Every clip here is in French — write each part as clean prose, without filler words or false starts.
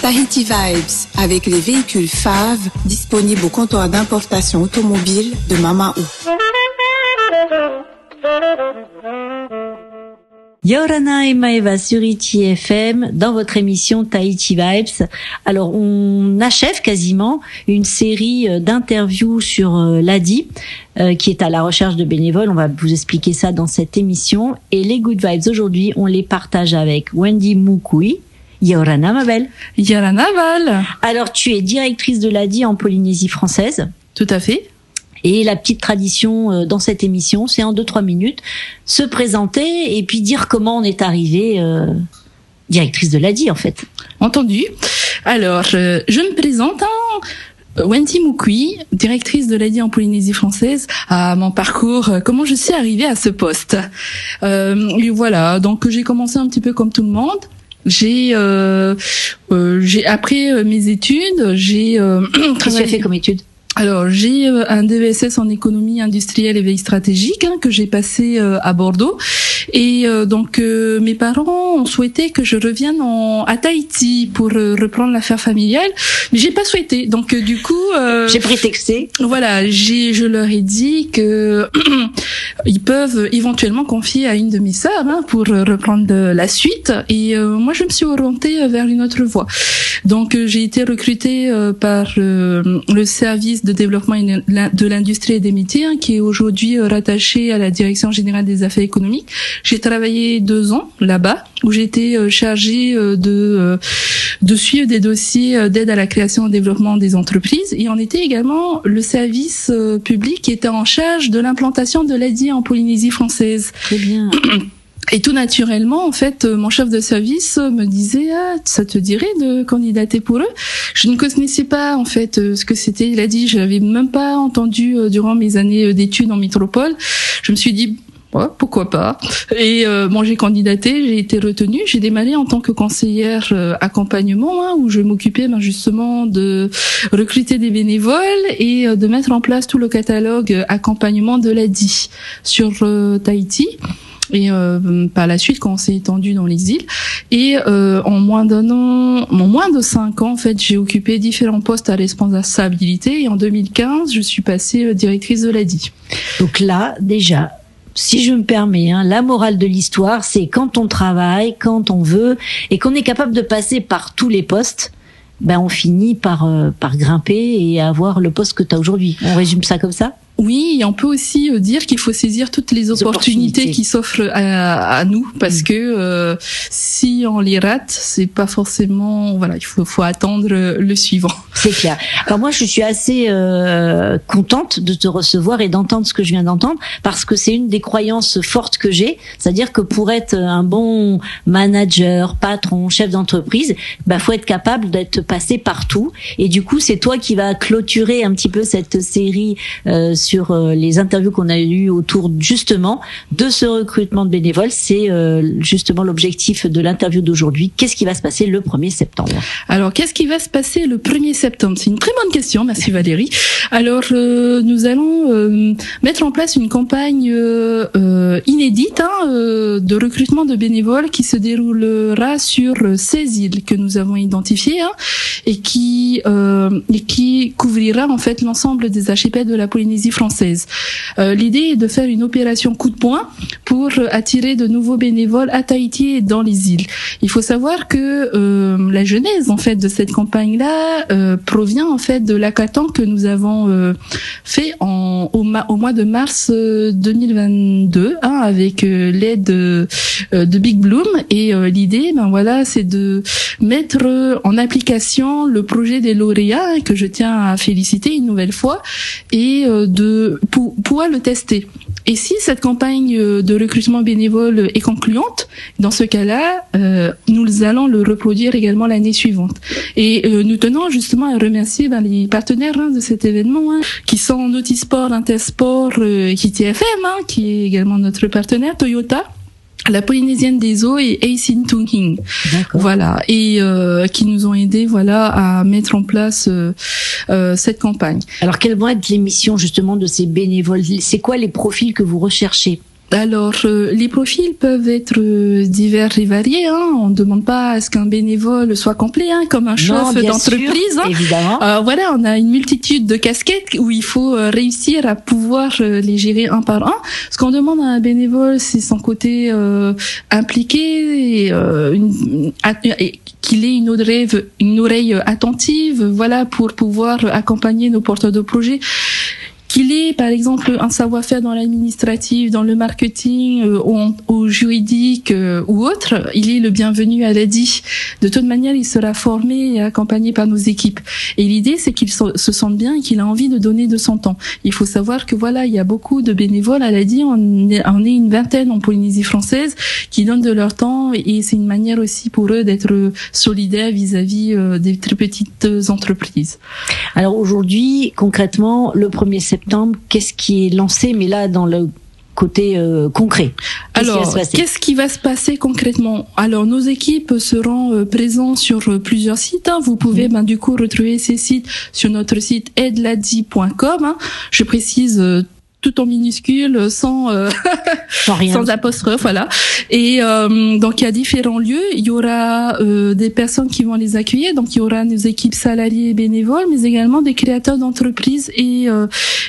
Tahiti Vibes, avec les véhicules FAV disponibles au comptoir d'importation automobile de Mamaou. Yorana et Maeva sur ITI FM dans votre émission Tahiti Vibes. Alors on achève quasiment une série d'interviews sur l'ADI qui est à la recherche de bénévoles. On va vous expliquer ça dans cette émission. Et les Good Vibes aujourd'hui, on les partage avec Wendy Mukui. Yorana, ma belle. Yorana, Val. Alors tu es directrice de l'ADI en Polynésie française. Tout à fait. Et la petite tradition dans cette émission, c'est en 2-3 minutes, se présenter et puis dire comment on est arrivé directrice de l'ADI en fait. Entendu. Alors, je me présente, Wendy Mukui, directrice de l'ADI en Polynésie française, à mon parcours, comment je suis arrivée à ce poste. Et voilà, donc j'ai commencé un petit peu comme tout le monde. J'ai après mes études, j'ai Qu'est-ce que tu as fait comme études? Alors, j'ai un DESS en économie industrielle et veille stratégique que j'ai passé à Bordeaux. Et donc, mes parents ont souhaité que je revienne à Tahiti pour reprendre l'affaire familiale. Mais j'ai pas souhaité. Donc, du coup... j'ai prétexté. Voilà, je leur ai dit que ils peuvent éventuellement confier à une de mes sœurs pour reprendre la suite. Et moi, je me suis orientée vers une autre voie. Donc, j'ai été recrutée par le service de développement de l'industrie et des métiers, qui est aujourd'hui rattaché à la Direction générale des affaires économiques. J'ai travaillé 2 ans là-bas, où j'ai été chargée de suivre des dossiers d'aide à la création et au développement des entreprises. Et on était également le service public qui était en charge de l'implantation de l'ADI en Polynésie française. Très bien. Et tout naturellement, en fait, mon chef de service me disait ça te dirait de candidater pour eux. Je ne connaissais pas en fait ce que c'était. Il a dit, je l'avais même pas entendu durant mes années d'études en métropole. Je me suis dit ouais, pourquoi pas. Et j'ai candidaté, j'ai été retenue. J'ai démarré en tant que conseillère accompagnement, où je m'occupais justement de recruter des bénévoles et de mettre en place tout le catalogue accompagnement de l'ADI sur Tahiti. Et par la suite, quand on s'est étendu dans les îles, et en moins de 5 ans, en fait, j'ai occupé différents postes à responsabilité. Et en 2015, je suis passée directrice de l'ADI. Donc là, déjà, si je me permets, la morale de l'histoire, c'est quand on travaille, quand on veut, et qu'on est capable de passer par tous les postes, on finit par grimper et avoir le poste que tu as aujourd'hui. On résume ça comme ça ? Oui, et on peut aussi dire qu'il faut saisir toutes les opportunités qui s'offrent à nous, parce que si on les rate, c'est pas forcément, il faut attendre le suivant. C'est clair. Alors moi, je suis assez contente de te recevoir et d'entendre ce que je viens d'entendre, parce que c'est une des croyances fortes que j'ai, c'est-à-dire que pour être un bon manager, patron, chef d'entreprise, faut être capable d'être passé partout. Et du coup, c'est toi qui vas clôturer un petit peu cette série sur les interviews qu'on a eues autour justement de ce recrutement de bénévoles. C'est justement l'objectif de l'interview d'aujourd'hui. Qu'est-ce qui va se passer le 1er septembre ? Alors, qu'est-ce qui va se passer le 1er septembre ? C'est une très bonne question, merci Valérie. Alors, nous allons mettre en place une campagne inédite de recrutement de bénévoles qui se déroulera sur 16 îles que nous avons identifiées et qui couvrira en fait l'ensemble des archipels de la Polynésie française. L'idée est de faire une opération coup de poing pour attirer de nouveaux bénévoles à Tahiti et dans les îles. Il faut savoir que la genèse en fait de cette campagne-là provient en fait de l'hackathon que nous avons fait au mois de mars 2022 avec l'aide de Big Bloom, et l'idée c'est de mettre en application le projet des lauréats que je tiens à féliciter une nouvelle fois, et de pouvoir le tester. Et si cette campagne de recrutement bénévole est concluante, dans ce cas-là, nous allons le reproduire également l'année suivante. Et nous tenons justement à remercier les partenaires de cet événement, qui sont Notisport, Intersport, KTFM, qui est également notre partenaire, Toyota, la Polynésienne des eaux et Asin Tunking. Voilà, et qui nous ont aidés à mettre en place cette campagne. Alors quelles vont être les missions justement de ces bénévoles ? C'est quoi les profils que vous recherchez ? Alors, les profils peuvent être divers et variés. Hein. On ne demande pas à ce qu'un bénévole soit complet, hein, comme un chef d'entreprise. Sûr, évidemment. Voilà, on a une multitude de casquettes où il faut réussir à pouvoir les gérer un par un. Ce qu'on demande à un bénévole, c'est son côté impliqué, et qu'il ait une oreille attentive, voilà, pour pouvoir accompagner nos porteurs de projets. Qu'il ait, par exemple, un savoir-faire dans l'administratif, dans le marketing, au juridique ou autre, il est le bienvenu à l'ADI. De toute manière, il sera formé et accompagné par nos équipes. Et l'idée, c'est qu'il se sente bien et qu'il a envie de donner de son temps. Il faut savoir que voilà, il y a beaucoup de bénévoles à l'ADI. On est une vingtaine en Polynésie française qui donnent de leur temps, et c'est une manière aussi pour eux d'être solidaires vis-à-vis des très petites entreprises. Alors aujourd'hui, concrètement, le 1er septembre, qu'est-ce qui est lancé, mais là dans le côté concret? Alors, qu'est-ce qui va se passer concrètement? Alors, nos équipes seront présentes sur plusieurs sites. Hein. Vous pouvez du coup retrouver ces sites sur notre site aidladi.com. Hein. Je précise tout en minuscule, sans apostrophe, voilà. Et donc il y a différents lieux. Il y aura des personnes qui vont les accueillir. Donc il y aura nos équipes salariées et bénévoles, mais également des créateurs d'entreprises, et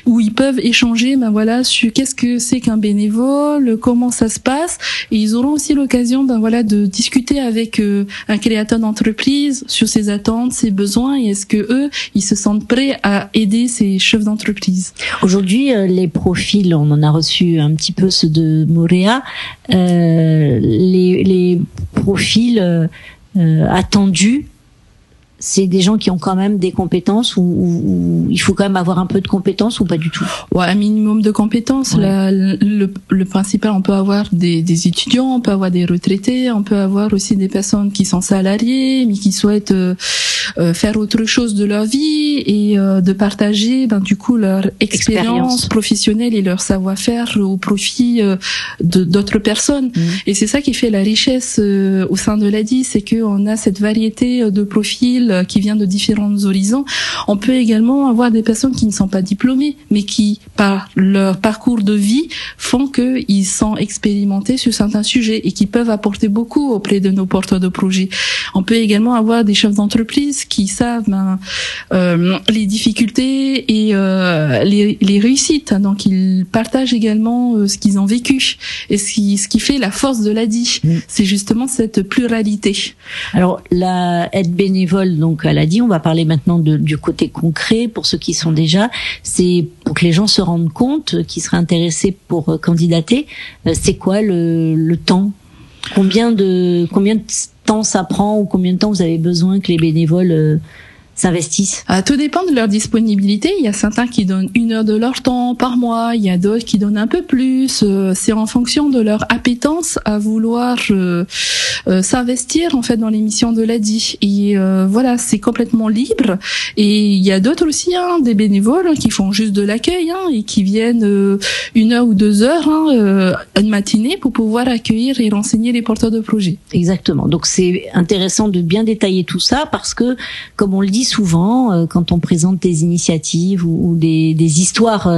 où ils peuvent échanger, voilà, sur qu'est-ce que c'est qu'un bénévole, comment ça se passe. Et ils auront aussi l'occasion, de discuter avec un créateur d'entreprise sur ses attentes, ses besoins, et est-ce que eux, ils se sentent prêts à aider ces chefs d'entreprise. Aujourd'hui, les profils, on en a reçu un petit peu ceux de Moréa, les profils attendus, c'est des gens qui ont quand même des compétences, ou il faut quand même avoir un peu de compétences, ou pas du tout? Ouais, un minimum de compétences. Ouais. Le principal, on peut avoir des étudiants, on peut avoir des retraités, on peut avoir aussi des personnes qui sont salariées mais qui souhaitent faire autre chose de leur vie, et de partager du coup leur expérience professionnelle et leur savoir-faire au profit d'autres personnes. Et c'est ça qui fait la richesse au sein de l'ADI, c'est qu'on a cette variété de profils qui vient de différents horizons. On peut également avoir des personnes qui ne sont pas diplômées, mais qui, par leur parcours de vie, font qu'ils sont expérimentés sur certains sujets et qui peuvent apporter beaucoup auprès de nos porteurs de projets. On peut également avoir des chefs d'entreprise qui savent les difficultés et les réussites. Donc ils partagent également ce qu'ils ont vécu, et ce qui fait la force de l'ADI. C'est justement cette pluralité. Alors la aide bénévole, donc à l'ADI, on va parler maintenant du côté concret pour ceux qui sont déjà. C'est pour que les gens se rendent compte, qui seraient intéressés pour candidater. C'est quoi le temps? Combien de temps ça prend, ou combien de temps vous avez besoin que les bénévoles s'investissent? Tout dépend de leur disponibilité. Il y a certains qui donnent 1 heure de leur temps par mois, il y a d'autres qui donnent un peu plus. C'est en fonction de leur appétence à vouloir s'investir en fait dans les missions de l'ADI. Et voilà, c'est complètement libre. Et il y a d'autres aussi, des bénévoles qui font juste de l'accueil, et qui viennent 1 heure ou 2 heures une matinée pour pouvoir accueillir et renseigner les porteurs de projets. Exactement. Donc c'est intéressant de bien détailler tout ça, parce que, comme on le dit souvent, quand on présente des initiatives ou des histoires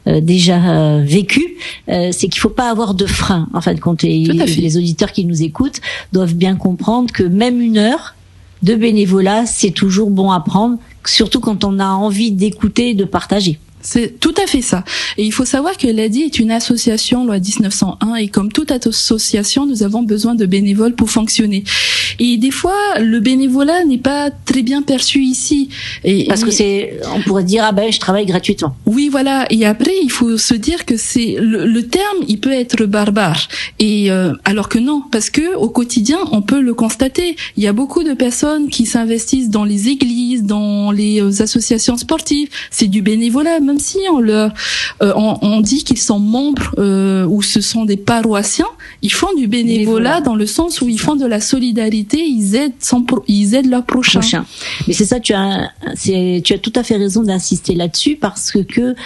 déjà vécues, c'est qu'il faut pas avoir de frein. En fin de compte, les auditeurs qui nous écoutent doivent bien comprendre que même 1 heure de bénévolat, c'est toujours bon à prendre, surtout quand on a envie d'écouter et de partager. C'est tout à fait ça. Et il faut savoir que l'ADI est une association, loi 1901, et comme toute association, nous avons besoin de bénévoles pour fonctionner. Et des fois, le bénévolat n'est pas très bien perçu ici. Parce que on pourrait dire, je travaille gratuitement. Oui, voilà. Et après, il faut se dire que c'est le terme, il peut être barbare. Et alors que non, parce que au quotidien, on peut le constater. Il y a beaucoup de personnes qui s'investissent dans les églises, dans les associations sportives. C'est du bénévolat. Même si on dit qu'ils sont membres ou ce sont des paroissiens, ils font du bénévolat dans le sens où ils font de la solidarité, ils aident leur prochain. Mais c'est ça, tu as tout à fait raison d'insister là-dessus, parce que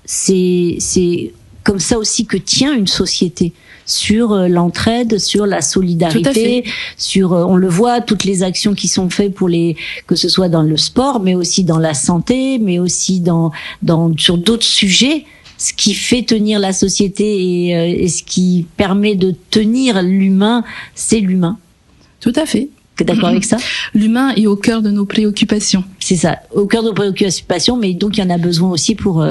c'est comme ça aussi que tient une société, sur l'entraide, sur la solidarité, sur on le voit, toutes les actions qui sont faites que ce soit dans le sport, mais aussi dans la santé, mais aussi sur d'autres sujets. ce qui fait tenir la société et ce qui permet de tenir l'humain, c'est l'humain. Tout à fait. T'es d'accord avec ça? L'humain est au cœur de nos préoccupations. C'est ça, au cœur de nos préoccupations, mais donc il y en a besoin aussi pour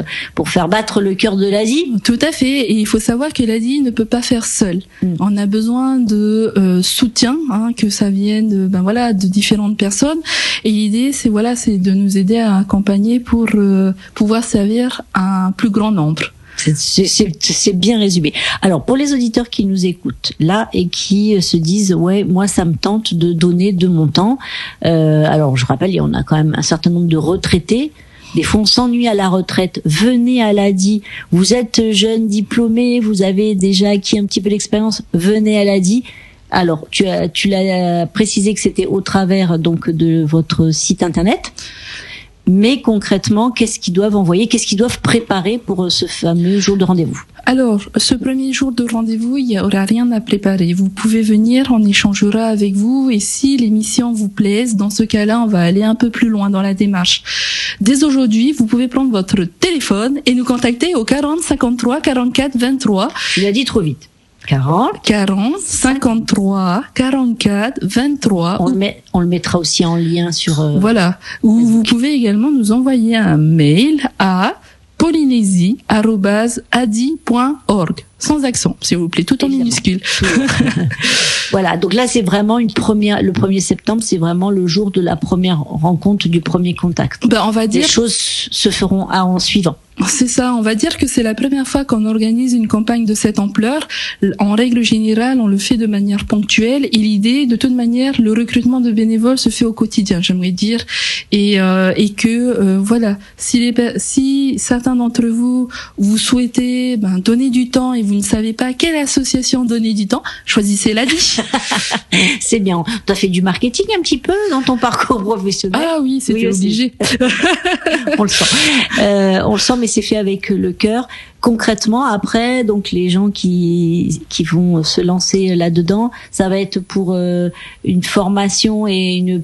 faire battre le cœur de l'Asie. Tout à fait, et il faut savoir que l'Asie ne peut pas faire seule. On a besoin de soutien, que ça vienne de différentes personnes. Et l'idée, c'est de nous aider à accompagner pour pouvoir servir à un plus grand nombre. C'est bien résumé. Alors, pour les auditeurs qui nous écoutent là et qui se disent ouais, moi ça me tente de donner de mon temps. Alors, je rappelle, on a quand même un certain nombre de retraités. Des fois, on s'ennuie à la retraite. Venez à l'ADI. Vous êtes jeune, diplômé, vous avez déjà acquis un petit peu d'expérience. Venez à l'ADI. Alors, tu l'as précisé que c'était au travers donc de votre site internet. Mais concrètement, qu'est-ce qu'ils doivent envoyer, qu'est-ce qu'ils doivent préparer pour ce fameux jour de rendez-vous? Alors, ce premier jour de rendez-vous, il n'y aura rien à préparer. Vous pouvez venir, on échangera avec vous, et si l'émission vous plaise, dans ce cas-là, on va aller un peu plus loin dans la démarche. Dès aujourd'hui, vous pouvez prendre votre téléphone et nous contacter au 40 53 44 23. Tu l'as dit trop vite. 40 53 44 23. On le mettra aussi en lien sur voilà, ou vous pouvez également nous envoyer un mail à polynésie@adi.org sans accent, s'il vous plaît, tout en minuscule. Voilà, donc là c'est vraiment le 1er septembre, c'est vraiment le jour de la première rencontre, du premier contact. On va dire les choses se feront en suivant. C'est ça, on va dire que c'est la première fois qu'on organise une campagne de cette ampleur. En règle générale, on le fait de manière ponctuelle et l'idée, de toute manière, le recrutement de bénévoles se fait au quotidien, j'aimerais dire, et que voilà, si certains d'entre vous souhaitez donner du temps et vous ne savez pas quelle association donner du temps, choisissez l'ADI. C'est bien. Tu as fait du marketing un petit peu dans ton parcours professionnel? Ah oui, c'était obligé. On le sent. On le sent, mais c'est fait avec le cœur. Concrètement, après, donc les gens qui vont se lancer là-dedans, ça va être pour une formation et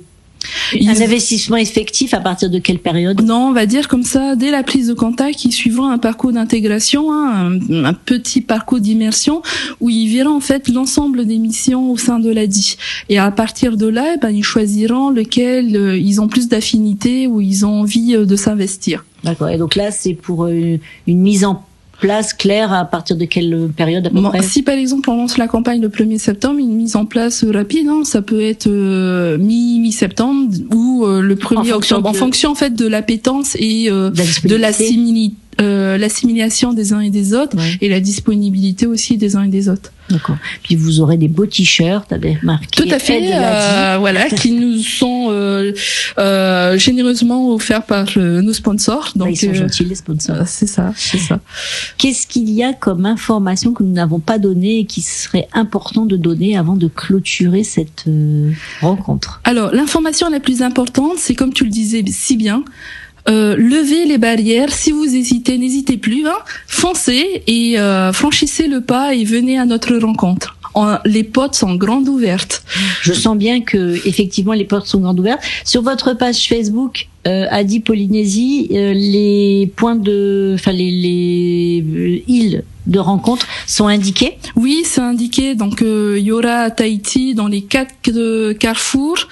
un investissement effectif à partir de quelle période? Non, on va dire comme ça, dès la prise de contact, ils suivront un parcours d'intégration, un petit parcours d'immersion où ils verront en fait l'ensemble des missions au sein de l'ADI. Et à partir de là, ils choisiront lequel ils ont plus d'affinité, où ils ont envie de s'investir. D'accord. Et donc là, c'est pour une mise en place claire à partir de quelle période à peu près? Si par exemple on lance la campagne le 1er septembre, une mise en place rapide, ça peut être mi-septembre ou le 1er octobre, en fonction en fait de l'appétence et de l'assimilation des uns et des autres, et la disponibilité aussi des uns et des autres. D'accord. Puis vous aurez des beaux t-shirts avec marqué. Tout à fait, voilà, qui nous sont généreusement offerts par nos sponsors. Donc ils sont gentils les sponsors. C'est ça. Qu'est-ce qu'il y a comme information que nous n'avons pas donnée et qui serait important de donner avant de clôturer cette rencontre? Alors, l'information la plus importante, c'est comme tu le disais si bien. Levez les barrières. Si vous hésitez, n'hésitez plus. Foncez et franchissez le pas et venez à notre rencontre. Les portes sont grandes ouvertes. Je sens bien que effectivement les portes sont grandes ouvertes. Sur votre page Facebook, Adi Polynésie, les points les îles de rencontre sont indiqués? Oui, c'est indiqué. Donc, il y aura à Tahiti dans les 4 carrefours.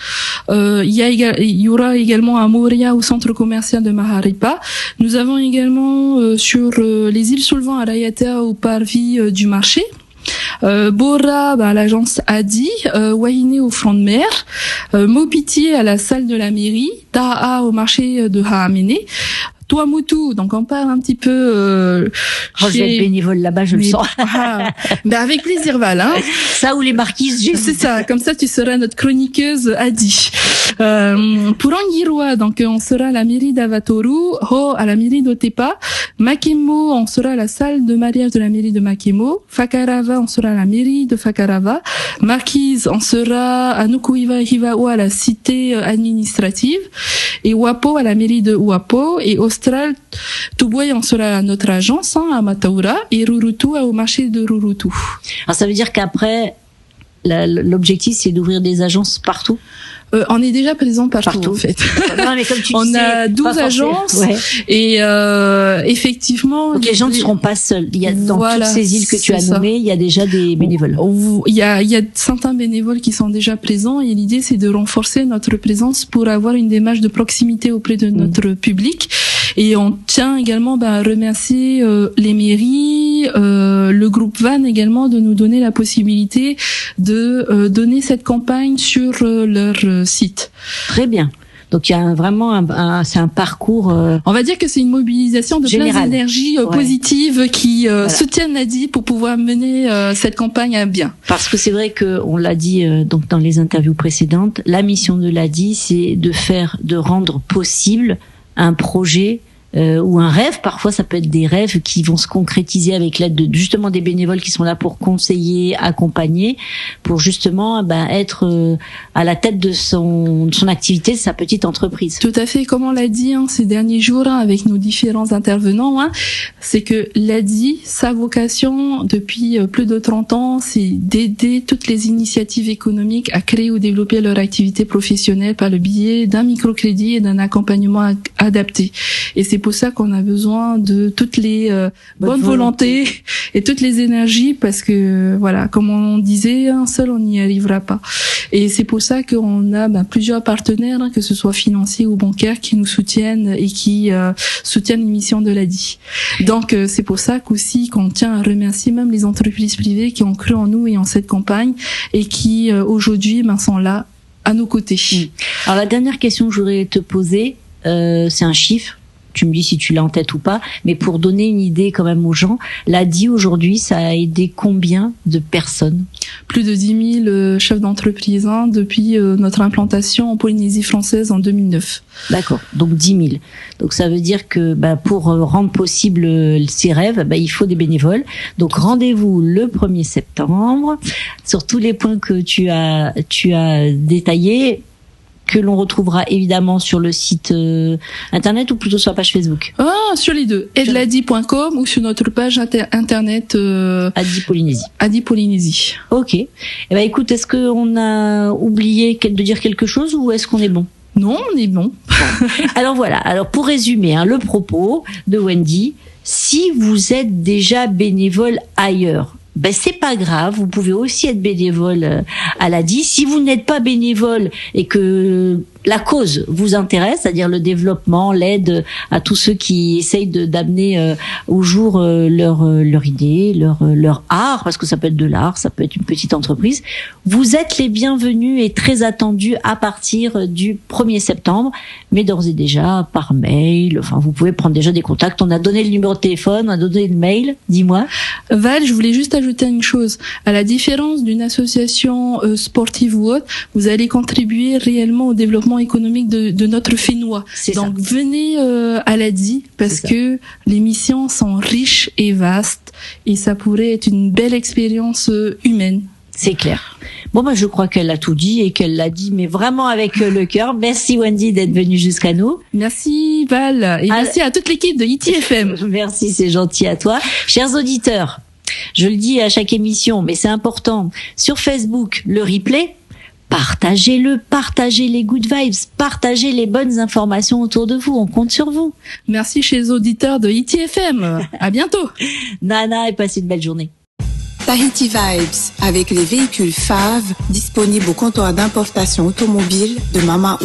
Il y aura également à Moorea au centre commercial de Maharipa. Nous avons également sur les îles Soulevant à Raiatea au parvis du marché. Bora à l'agence Adi, Wainé au front de mer, Mopiti à la salle de la mairie, Taha au marché de Haamene, Tuamotu, donc on parle un petit peu je vais être bénévole là-bas, je le sens. Avec plaisir, Val. Ça ou les marquises, c'est ça, comme ça tu seras notre chroniqueuse Adi. Pour Anguirua, donc on sera à la mairie d'Avatoru, Ho à la mairie d'Otepa, Makemo, on sera à la salle de mariage de la mairie de Makemo, Fakarava, on sera à la mairie de Fakarava, Marquise, on sera à Nukuiva Hivao à la cité administrative, et Wapo à la mairie de Wapo, et Austral, Tuboy, on sera à notre agence à Mataura, et Rurutu au marché de Rurutu. Alors ça veut dire qu'après, l'objectif c'est d'ouvrir des agences partout? On est déjà présent partout. En fait. Non, mais comme tu on disais, a 12 agences et effectivement donc les gens ne seront pas seuls. Il y a dans toutes ces îles que tu as nommées, il y a déjà des bénévoles. Il y a certains bénévoles qui sont déjà présents et l'idée c'est de renforcer notre présence pour avoir une démarche de proximité auprès de notre public. Et on tient également à remercier les mairies, le groupe Van également de nous donner la possibilité de donner cette campagne sur leur site. Très bien. Donc il y a vraiment c'est un parcours. On va dire que c'est une mobilisation de plein d'énergies positives qui soutiennent l'ADI pour pouvoir mener cette campagne à bien. Parce que c'est vrai que on l'a dit donc dans les interviews précédentes, la mission de l'ADI c'est de rendre possible un projet ou un rêve. Parfois ça peut être des rêves qui vont se concrétiser avec l'aide de justement des bénévoles qui sont là pour conseiller, accompagner, pour justement être à la tête de son activité, de sa petite entreprise. Tout à fait, comme on l'a dit ces derniers jours avec nos différents intervenants, c'est que l'ADI, sa vocation depuis plus de 30 ans, c'est d'aider toutes les initiatives économiques à créer ou développer leur activité professionnelle par le biais d'un microcrédit et d'un accompagnement adapté. Et c'est pour ça qu'on a besoin de toutes les bonnes volontés et toutes les énergies, parce que voilà, comme on disait, seul on n'y arrivera pas. Et c'est pour ça qu'on a plusieurs partenaires, que ce soit financiers ou bancaires, qui nous soutiennent et qui soutiennent l'émission de l'ADI. Donc c'est pour ça qu'aussi qu'on tient à remercier même les entreprises privées qui ont cru en nous et en cette campagne et qui aujourd'hui sont là à nos côtés. Alors la dernière question que je voudrais te poser, c'est un chiffre. Tu me dis si tu l'as en tête ou pas, mais pour donner une idée quand même aux gens, l'ADI aujourd'hui, ça a aidé combien de personnes? Plus de 10 000 chefs d'entreprise depuis notre implantation en Polynésie française en 2009. D'accord, donc 10 000. Donc ça veut dire que pour rendre possible ces rêves, il faut des bénévoles. Donc rendez-vous le 1er septembre sur tous les points que tu as détaillés, que l'on retrouvera évidemment sur le site internet ou plutôt sur la page Facebook. Sur les deux. Aidladi.com ou sur notre page internet ADI Polynésie. ADI Polynésie. Ok. Écoute, est-ce qu'on a oublié de dire quelque chose ou est-ce qu'on est bon? Non, on est bon. Alors voilà. Alors pour résumer le propos de Wendy, si vous êtes déjà bénévole ailleurs, c'est pas grave, vous pouvez aussi être bénévole à l'ADI. Si vous n'êtes pas bénévole et que la cause vous intéresse, c'est-à-dire le développement, l'aide à tous ceux qui essayent d'amener au jour leur idée, leur art, parce que ça peut être de l'art, ça peut être une petite entreprise, vous êtes les bienvenus et très attendus à partir du 1er septembre, mais d'ores et déjà par mail, vous pouvez prendre déjà des contacts. On a donné le numéro de téléphone, on a donné le mail, dis-moi. Val, je voulais juste ajouter une chose. À la différence d'une association sportive ou autre, vous allez contribuer réellement au développement économique de notre Fénois. Donc venez à l'ADI parce que les missions sont riches et vastes et ça pourrait être une belle expérience humaine. C'est clair. Bon, je crois qu'elle a tout dit et qu'elle l'a dit, mais vraiment avec le cœur. Merci Wendy d'être venue jusqu'à nous. Merci Val et merci à toute l'équipe de ITFM. Merci, c'est gentil à toi. Chers auditeurs, je le dis à chaque émission, mais c'est important. Sur Facebook, le replay, partagez-le, partagez les good vibes, partagez les bonnes informations autour de vous. On compte sur vous. Merci chez les auditeurs de ITFM. À bientôt. Nana, et passez une belle journée. Tahiti Vibes, avec les véhicules FAV disponibles au comptoir d'importation automobile de Mamaou.